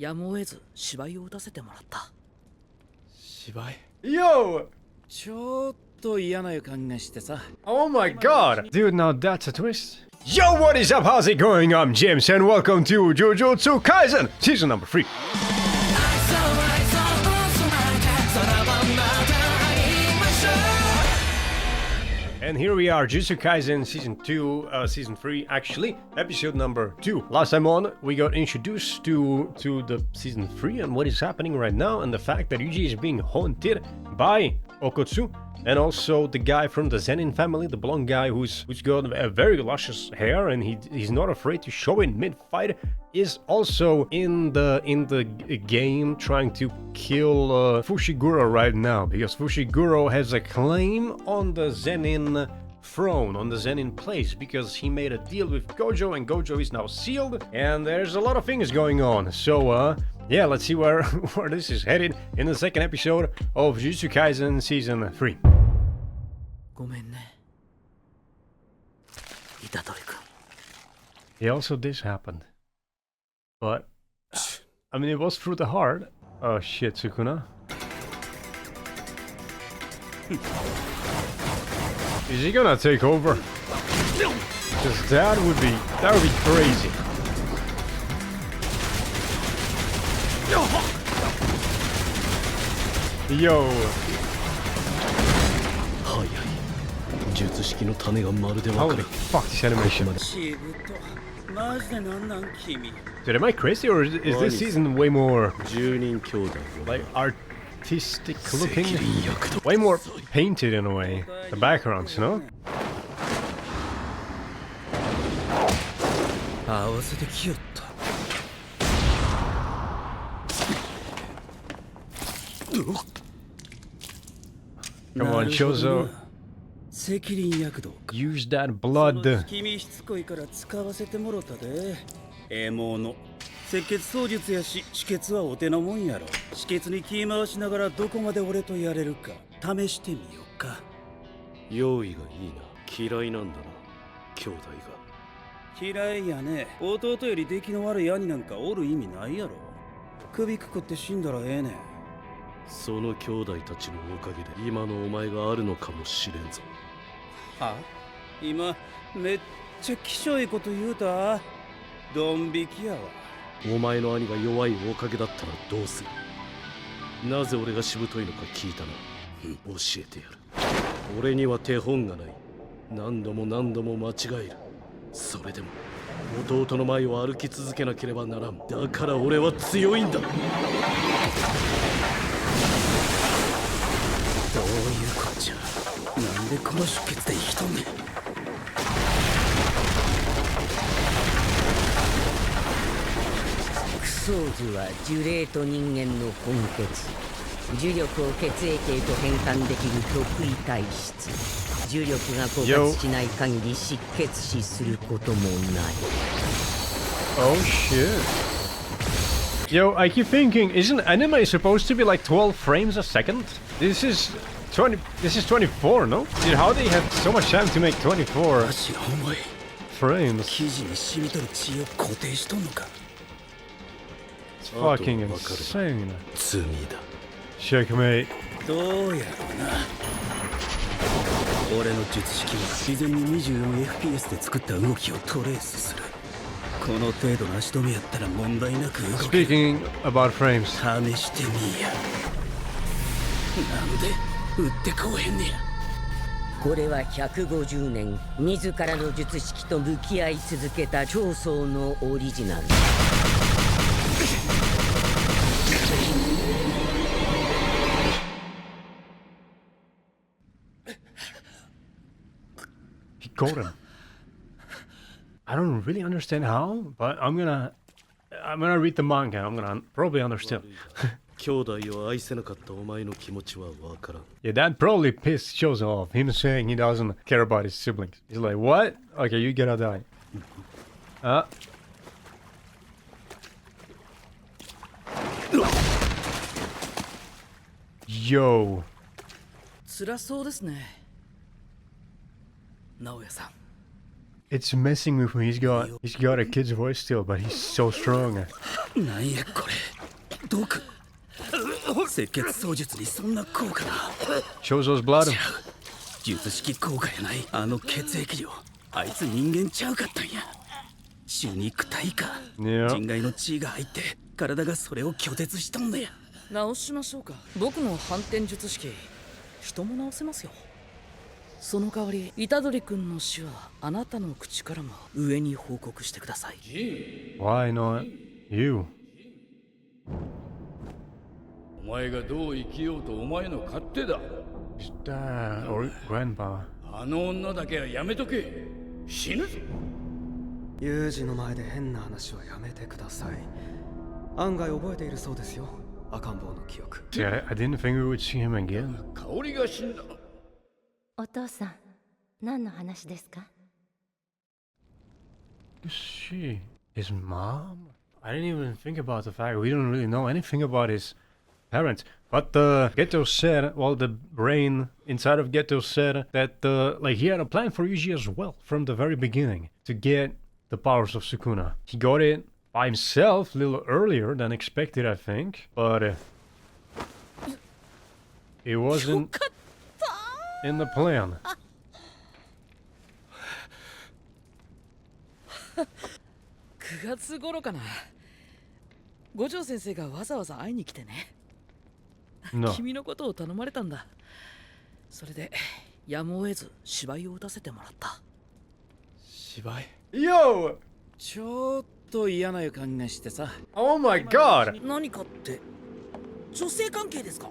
やむを得ず芝居を打たせてもらった。芝居 Yo! ちょっと嫌な予感がしてさ。 Oh my god! Dude, now that's a twist. Yo, what is up? How's it going? I'm James and welcome to Jujutsu Kaisen Season number 3. And here we are, Jujutsu Kaisen Season 3 actually, episode number 2. Last time on, we got introduced to the Season 3 and what is happening right now, and the fact that Yuji is being haunted by Okotsu, and also the guy from the Zenin family, the blonde guy who's got a very luscious hair and he's not afraid to show it mid-fight, is also in the game trying to kill Fushiguro right now, because Fushiguro has a claim on the Zenin throne, on the Zenin place, because he made a deal with Gojo and Gojo is now sealed, and there's a lot of things going on. So yeah, let's see where this is headed in the second episode of Jujutsu Kaisen Season 3. ごめんね。Itadori-kun. Yeah, also this happened. But, I mean, it was through the heart. Oh shit, Sukuna. Is he gonna take over? Because that would be crazy. Yo. Holy fuck, this animation. Dude, am I crazy, or is this season way more like artistic looking? Way more painted in a way. The backgrounds, you know? Come on, Chozo. Use that blood. 赤血操術やし止血はお手のもんやろ。止血に気回しながらどこまで俺とやれるか試してみようか。用意がいいな。嫌いなんだな、兄弟が。嫌いやね。弟より出来の悪い兄なんかおる意味ないやろ。首くくって死んだらええねん。その兄弟たちのおかげで今のお前があるのかもしれんぞ。は？今めっちゃきしょいこと言うた。ドン引きやわ。お前の兄が弱いおかげだったらどうする？なぜ俺がしぶといのか聞いたな。教えてやる。俺には手本がない。何度も何度も間違える。それでも弟の前を歩き続けなければならん。だから俺は強いんだ。どういうこっちゃ。なんでこの出血で生きとんねん。クソーズは呪霊と人間の混血。呪力を血液へと変換できる特異体質。呪力が枯渇しない限り失血死することもない。Oh shit. Yo, I keep thinking, isn't anime supposed to be like 12 frames a second? This is 24, no? Dude, how they have so much time to make 24 frames? It's fucking insane. Checkmate. どうやろうな。俺の術式は自然に 24fps で作った動きをトレースする。この程度の足止めやったら問題なく動く。Speaking about frames. 試してみや。なんで撃ってこうへんねや。これは150年自らの術式と向き合い続けた長宗のオリジナル。He got him. I don't really understand how, but I'm gonna read the manga. I'm gonna probably understand. 兄弟を愛せなかったお前の気持ちはわからん。 Yeah, that probably pissed Chozo off. Him saying he doesn't care about his siblings. He's like, what? Okay, you gotta die. Yo. 辛そうですね。直哉さん。It's messing with me. He's got a kid's voice still, but he's so strong. なんやこれ毒赤血操術にそんな効果が Shows us blood. 術式効果やないあの血液量あいつ人間ちゃうかったんや中肉体か Yeah. 人外の血が入って体がそれを拒絶しとんだや直しましょうか。僕の反転術式人も直せますよ。その代わり虎杖君の死はあなたの口からも上に報告してください。 Why not you? お前がどう生きようとお前の勝手だ。 His dad or grandpa. あの女だけはやめとけ。死ぬぞ。ユージの前で変な話はやめてください。案外覚えているそうですよ、赤ん坊の記憶。 See, I didn't think we would see him again. 香りが死んだ。お父さん、何の話ですか？ Is she his mom? I didn't even think about the fact we don't really know anything about his parents. But Geto said, well, the brain inside of Geto said that like he had a plan for Yuji as well from the very beginning to get the powers of Sukuna. He got it by himself a little earlier than expected, I think, but it wasn't in the plan. 9月頃かな。五条先生がわざわざ会いに来てね。 No. 君のことを頼まれたんだ。それでやむを得ず芝居を打たせてもらった。芝居 Yo! ちょっと嫌な予感がしてさ。 Oh my god! 何かって女性関係ですか？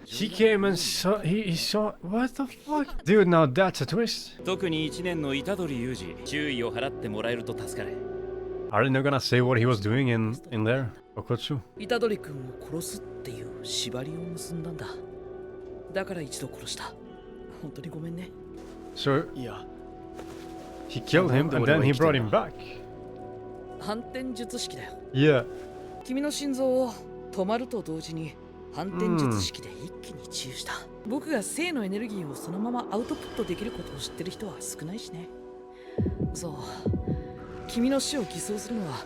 He came and saw. He saw. What the fuck? Dude, now that's a twist. 特に1年の虎杖裕二、注意を払ってもらえると助かる。 Are they not gonna say what he was doing in there? Okotsu? 虎杖君を殺すっていう縛りを結んだんだ。だから一度殺した。本当にごめんね。 So いや he killed him and then he brought him back. 反転術式だよ。 Yeah. 君の心臓を止まると同時に反転術式で一気に治癒した。僕が生のエネルギーをそのままアウトプットできることを知ってる人は少ないしね。そう。君の死を偽装するのは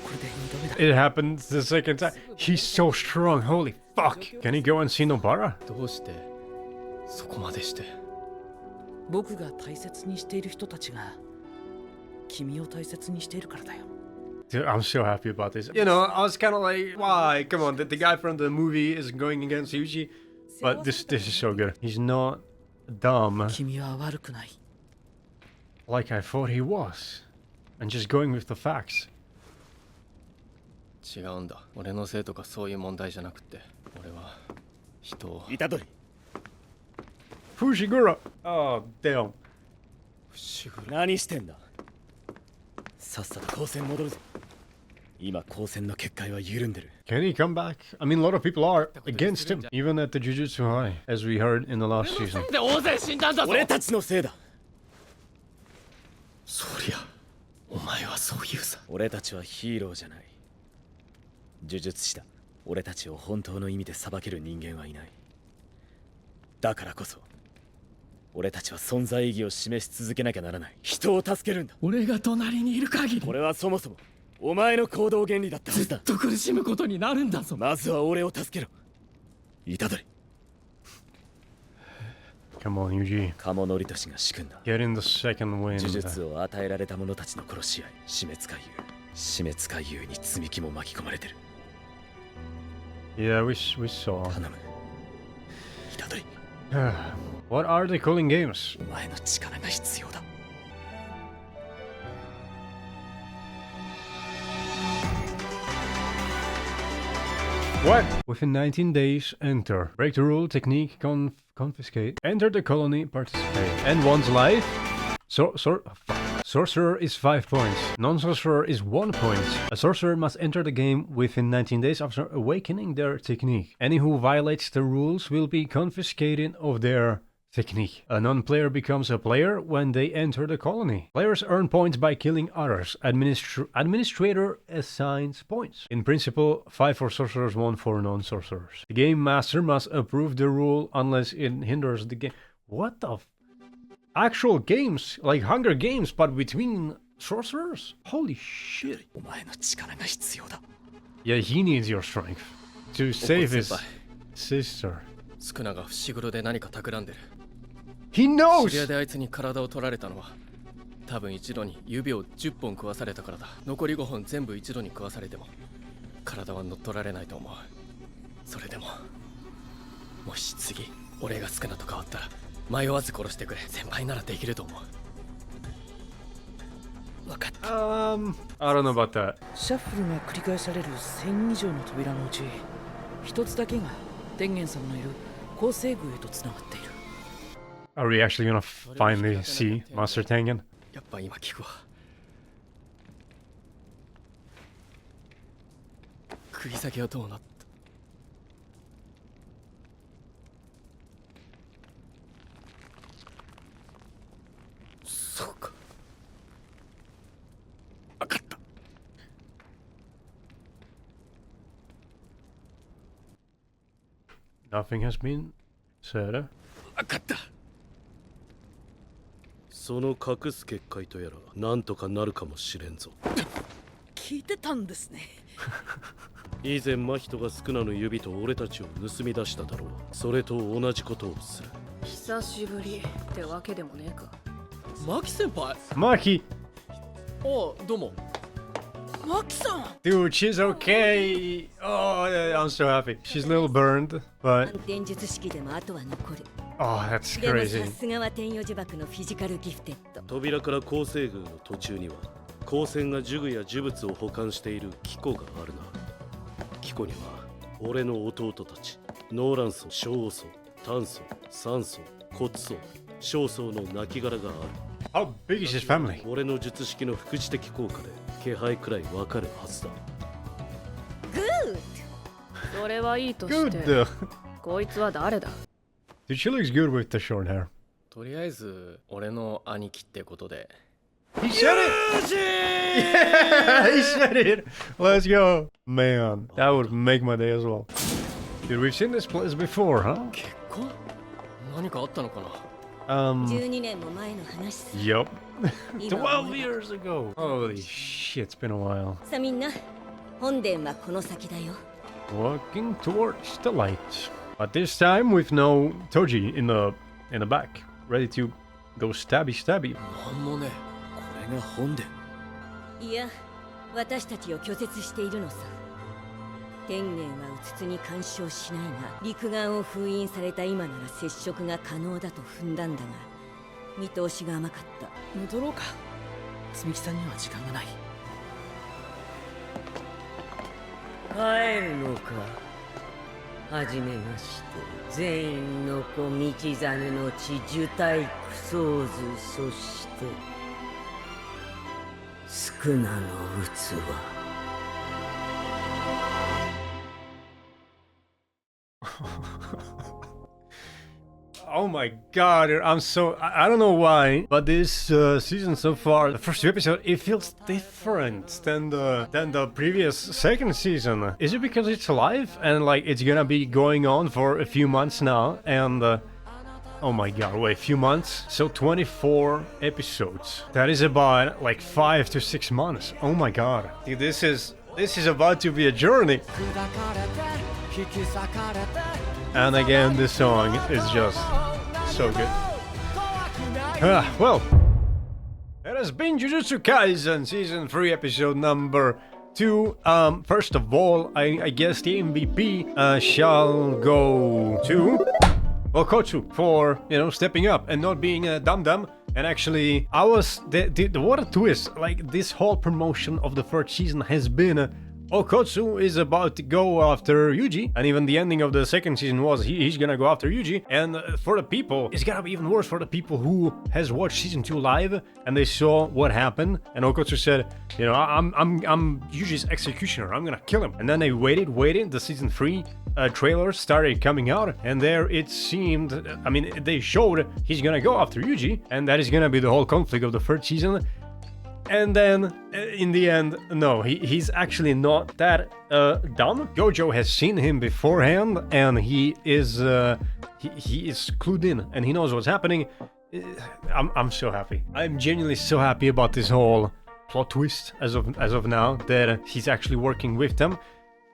これで2度目だ。 It happened the second time. He's so strong. Holy fuck. Can he go and see Nobara? どうしてそこまでして僕が大切にしている人たちが君を大切にしているからだよ。 Dude, I'm so happy about this. You know, I was kind of like, why? Come on, the guy from the movie is going against Yuji. But this is so good. He's not dumb 君は悪くない。 like I thought he was. And just going with the facts. 違うんだ俺のせいとかそういう問題じゃなくて俺は人を虎杖、 Fushiguro! Oh, damn. 何してんだ。さっさと高専戻るぞ。今高専の結界は緩んでる。 Can he come back? I mean, a lot of people are against him, even at the Jujutsu High, as we heard in the last season. で大勢死んだんだぞ。俺たちのせいだ。そりゃお前はそう言うさ俺たちはヒーローじゃない。呪術師だ。俺たちを本当の意味で裁ける人間はいない。だからこそ俺たちは存在意義を示し続けなきゃならない。人を助けるんだ。俺が隣にいる限りこれはそもそもお前の行動原理だったはずだ。ずっと苦しむことになるんだぞ。まずは俺を助けろ。虎杖。 Come on, Yuji. 鴨則俊が仕組んだ Get in the second 呪 wind. 術を与えられた者たちの殺し合い、死滅回遊。死滅回遊に積み木も巻き込まれてる。 Yeah, we saw. 頼む。虎杖、 What are they calling games? お前の力が必要だ。 What? Within 19 days, enter. Break the rule, technique, confiscate. Enter the colony, participate. And one's life? Sorcerer is 5 points. Non-sorcerer is 1 point. A sorcerer must enter the game within 19 days after awakening their technique. Any who violates the rules will be confiscated of their technique. A non-player becomes a player when they enter the colony. Players earn points by killing others. Administrator assigns points. In principle, 5 for sorcerers, 1 for non-sorcerers. The game master must approve the rule unless it hinders the game. What the actual games, like Hunger Games, but between sorcerers? Holy shit. お前の力が必要だ。 Yeah, he needs your strength to save his sister. スクナが伏黒で何か企んでる。 He knows! 知り合いであいつに体を取られたのは多分一度に指を10本食わされたからだ。残り5本全部一度に食わされても体は乗っ取られないと思う。それでももし次俺がスクナと変わったら迷わず殺してくれ。先輩ならできると思う。分かった。I don't know about that. シャッフルが繰り返される1000以上の扉のうち一つだけが天元様のいる構成宮へとつながっている。 Are we actually gonna finally see Master Tengen? やっぱ今聞くわ。食い先はどうなった？そうか。分かった。Nothing has been said. 分かった。その隠す結界とやらなんとかなるかもしれんぞ。聞いてたんですね。以前真人がスクナの指と俺たちを盗み出しただろう。それと同じことをする。久しぶりってわけでもねえか。マキ先輩。 Maki! ああ、どうも。マキさん Dude, she's okay! Oh, I'm so happy. She's a little burned, but... 天術式でもあとは残る。 Oh, that's でも crazy. さすがは天与呪縛のフィジカルギフテッド。扉から構成宮の途中には光線が呪具や呪物を保管している機庫があるな。機庫には俺の弟たちノーラン層、小層、炭層、酸層、骨層、小層の亡骸がある。 How big is his family? 俺の術式の副次的効果で気配くらいわかるはずだ。グそれはいいとして Good! こいつは誰だ？ Dude, she looks good with the short hair. とりあえず俺の兄貴ってことで。 He said it! Yeah, he said it! Let's go! Man, that would make my day as well. Dude, we've seen this place before, huh? 結婚？何かあったのかな？ 12年も前の話さ。 Yup. 12 years ago! Holy shit, it's been a while. さあみんな、本殿はこの先だよ。 Walking towards the light. But this time with no Toji in the back, ready to go stabby stabby. なんもね。これが本殿。いや、私たちを拒絶しているのさ。天元はうつつに干渉しないが、陸岸を封印された今なら接触が可能だと踏んだんだが、見通しが甘かった。戻ろうか。積み木さんには時間がない。帰るのか。はじめまして、全員の子道真の地受胎クソーズ、そしてスクナの器。Oh my god, I don't know why, but this season so far, the first 2 episodes, it feels different than the previous second season. Is it because it's live and like it's gonna be going on for a few months now? And oh my god, wait, few months? So 24 episodes. That is about like 5 to 6 months. Oh my god, dude, this is about to be a journey. And again, this song is just so good. Well, that has been Jujutsu Kaisen Season 3 episode number 2. First of all, I guess the MVP shall go to Okotsu for, you know, stepping up and not being a dum-dum. And actually, what a twist. Like, this whole promotion of the third season has been Okotsu is about to go after Yuji, and even the ending of the second season was he's gonna go after Yuji. And for the people, it's gonna be even worse for the people who has watched season 2 live and they saw what happened. And Okotsu said, you know, I'm Yuji's executioner. I'm gonna kill him. And then they waited. The season 3 trailers started coming out, and there it seemed, I mean, they showed he's gonna go after Yuji, and that is gonna be the whole conflict of the third season. And then, in the end, no, he's actually not that dumb. Gojo has seen him beforehand, and he is clued in, and he knows what's happening. I'm so happy. I'm genuinely so happy about this whole plot twist as of now that he's actually working with them.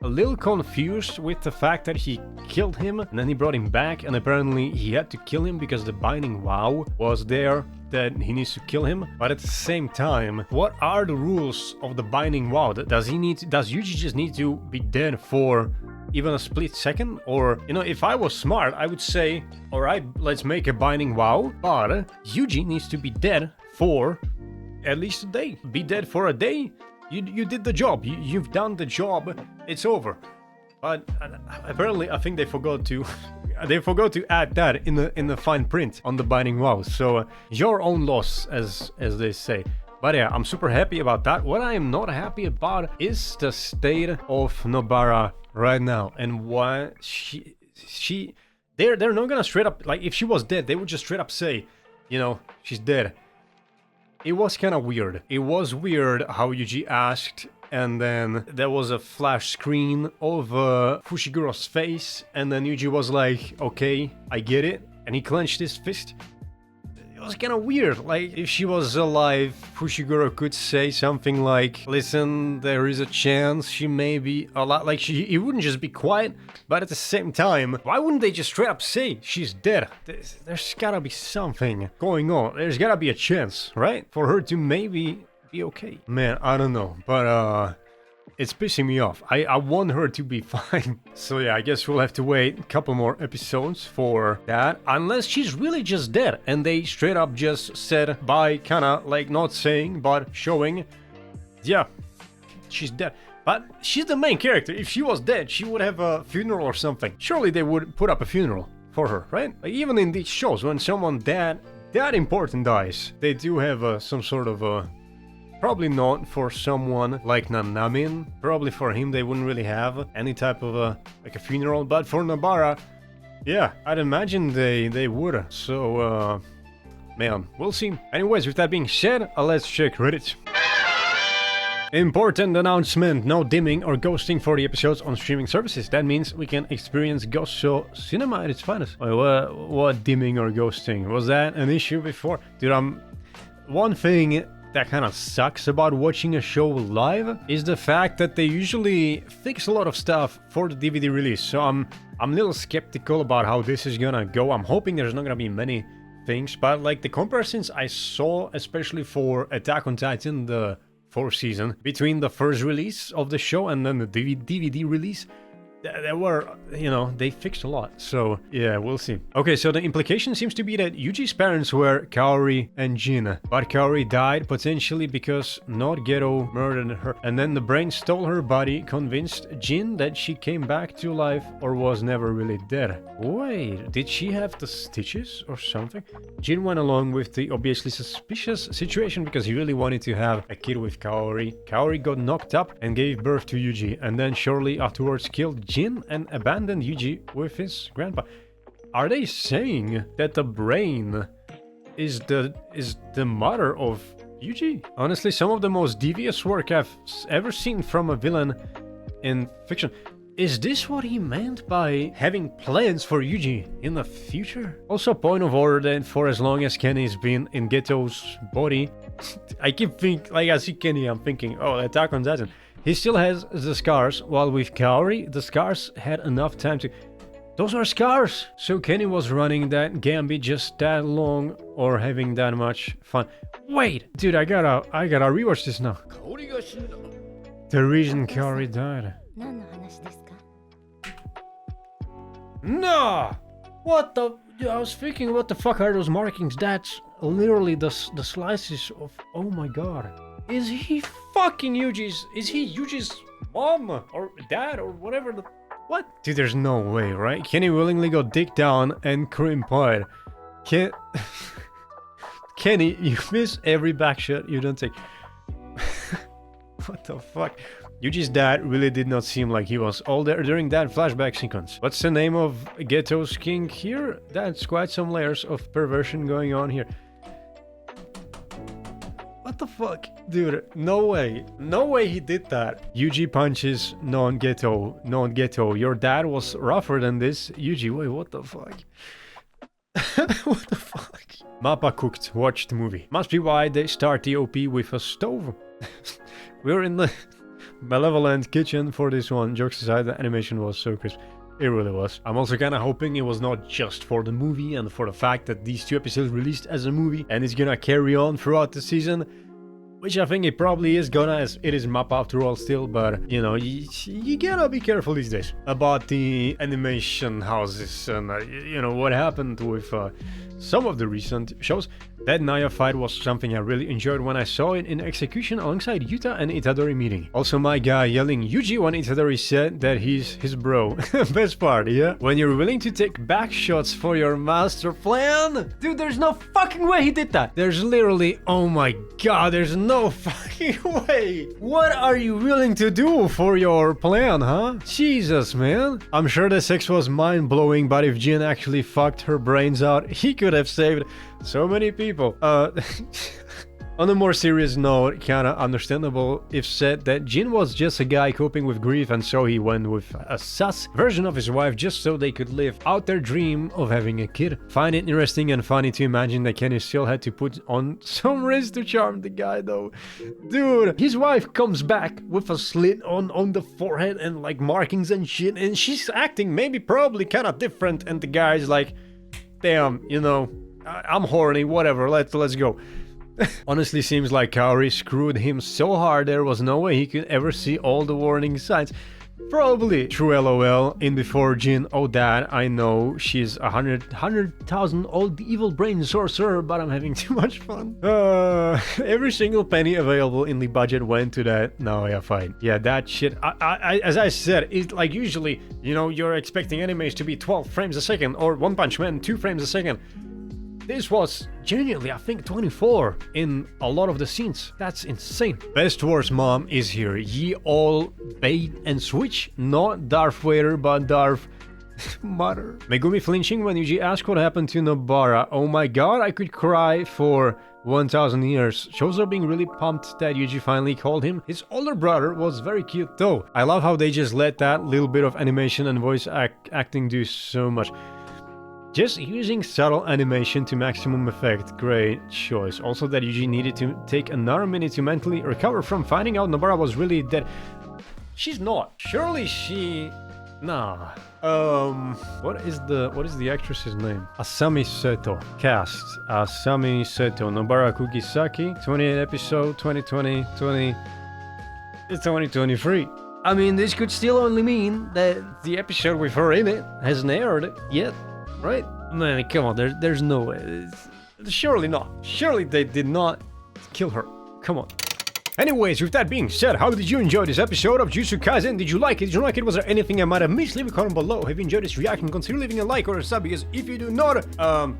A little confused with the fact that he killed him and then he brought him back, and apparently he had to kill him because the binding vow was there that he needs to kill him. But at the same time, what are the rules of the binding vow? Does Yuji just need to be dead for even a split second? Or, you know, if I was smart, I would say, all right, let's make a binding vow, but Yuji needs to be dead for at least a day. Be dead for a day. You did the job. You've done the job. It's over. But apparently, I think they forgot to add that in the fine print on the binding vow. So your own loss, as they say. But yeah, I'm super happy about that. What I am not happy about is the state of Nobara right now, and why they're not gonna straight up, like, if she was dead, they would just straight up say, you know, she's dead. It was kind of weird. It was weird how Yuji asked, and then there was a flash screen of Fushiguro's face, and then Yuji was like, okay, I get it, and he clenched his fist. It was kind of weird. Like, if she was alive, Fushiguro could say something like, listen, there is a chance she may be alive. Like, he wouldn't just be quiet, but at the same time, why wouldn't they just straight up say she's dead? There's gotta be something going on. There's gotta be a chance, right? For her to maybe be okay. Man, I don't know, but it's pissing me off. I want her to be fine. So yeah, I guess we'll have to wait a couple more episodes for that. Unless she's really just dead and they straight up just said by kinda like not saying but showing, yeah, she's dead. But she's the main character. If she was dead, she would have a funeral or something. Surely they would put up a funeral for her, right? Like, even in these shows, when someone that important dies, they do have some sort of a... Probably not for someone like Nanamin. Probably for him they wouldn't really have any type of a funeral. But for Nobara, yeah, I'd imagine they would. So, man, we'll see. Anyways, with that being said, let's check Reddit. Important announcement: no dimming or ghosting for the episodes on streaming services. That means we can experience Gosso cinema at its finest. Wait, what dimming or ghosting? Was that an issue before? Dude, one thing that kind of sucks about watching a show live is the fact that they usually fix a lot of stuff for the DVD release. So I'm a little skeptical about how this is gonna go. I'm hoping there's not gonna be many things, but like the comparisons I saw, especially for Attack on Titan, the 4th season, between the first release of the show and then the DVD release, there were, you know, they fixed a lot. So yeah, we'll see. Okay, so the implication seems to be that Yuji's parents were Kaori and Jin, but Kaori died potentially because not Geto murdered her, and then the brain stole her body, convinced Jin that she came back to life or was never really dead. Wait, did she have the stitches or something? Jin went along with the obviously suspicious situation because he really wanted to have a kid with Kaori. Kaori got knocked up and gave birth to Yuji, and then shortly afterwards killed Jin and abandoned Yuji with his grandpa. Are they saying that the brain is the mother of Yuji? Honestly, some of the most devious work I've ever seen from a villain in fiction. Is this what he meant by having plans for Yuji in the future? Also, point of order that for as long as Kenny's been in Geto's body, I keep thinking, like, I see Kenny, I'm thinking, oh, Attack on Titan. He still has the scars, while with Kaori, the scars had enough time to... Those are scars! So Kenny was running that Gambit just that long, or having that much fun. Wait! Dude, I gotta rewatch this now. The reason Kaori died. No! What the... I was thinking, what the fuck are those markings? That's literally the slices of... Oh my god. Is he fucking Yuji's... Is he Yuji's mom or dad or whatever the... What? Dude, there's no way, right? Kenny willingly got dick down and cream pied. Kenny, you miss every back shot you don't take. What the fuck? Yuji's dad really did not seem like he was all there during that flashback sequence. What's the name of Geto's king here? That's quite some layers of perversion going on here. What the fuck? Dude, no way. No way he did that. Yuji punches non-Geto. Your dad was rougher than this. Yuji, wait, what the fuck? What the fuck? Mappa cooked, watched the movie. Must be why they start the OP with a stove. we're in the malevolent kitchen for this one. Jokes aside, the animation was so crisp. It really was. I'm also kind of hoping it was not just for the movie and for the fact that these 2 episodes released as a movie and it's gonna carry on throughout the season. Which I think it probably is gonna, as it is map after all still, but you know, you gotta be careful these days about the animation houses and you know what happened with some of the recent shows. That Naya fight was something I really enjoyed when I saw it in execution alongside Yuta and Itadori meeting. Also my guy yelling Yuji when Itadori said that he's his bro. Best part, yeah? When you're willing to take back shots for your master plan? Dude, there's no fucking way he did that. There's literally, oh my god, there's no fucking way. What are you willing to do for your plan, huh? Jesus, man. I'm sure the sex was mind-blowing, but if Jin actually fucked her brains out, he could have saved so many people. On a more serious note, kinda understandable if said that Jin was just a guy coping with grief and so he went with a sus version of his wife just so they could live out their dream of having a kid. Find it interesting and funny to imagine that Kenny still had to put on some risk to charm the guy though. Dude, his wife comes back with a slit on the forehead and like markings and shit and she's acting maybe probably kinda different and the guy's like, damn, you know, I'm horny, whatever, let's go. Honestly, seems like Kaori screwed him so hard there was no way he could ever see all the warning signs. Probably true LOL. In before Jin, oh dad, I know she's 100,000 old evil brain sorcerer, but I'm having too much fun. Every single penny available in the budget went to that. No, yeah, fine. Yeah, that shit, as I said, it's like usually, you know, you're expecting animes to be 12 frames a second or One Punch Man 2 frames a second. This was genuinely, I think, 24 in a lot of the scenes. That's insane. Best Wars mom is here. Ye all bait and switch. Not Darth Vader, but Darth Mother. Megumi flinching when Yuji asked what happened to Nobara. Oh my god, I could cry for 1000 years. Shows are being really pumped that Yuji finally called him. His older brother was very cute though. I love how they just let that little bit of animation and voice acting do so much. Just using subtle animation to maximum effect, great choice. Also that Yuji needed to take another minute to mentally recover from finding out Nobara was really dead. She's not. Surely she... Nah. What is the actress's name? Asami Seto. Cast. Asami Seto. Nobara Kugisaki. 28 episode, 2020, 2023. I mean, this could still only mean that the episode with her in it hasn't aired yet. Right? Man, come on, there's no way. Surely not. Surely they did not kill her. Come on. Anyways, with that being said, how did you enjoy this episode of Jujutsu Kaisen? Did you like it? Did you like it? Was there anything I might have missed? Leave a comment below. Have you enjoyed this reaction? Consider leaving a like or a sub, because if you do not,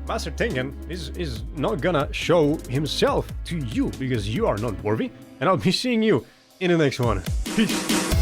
Master Tengen is not gonna show himself to you because you are not worthy. And I'll be seeing you in the next one. Peace.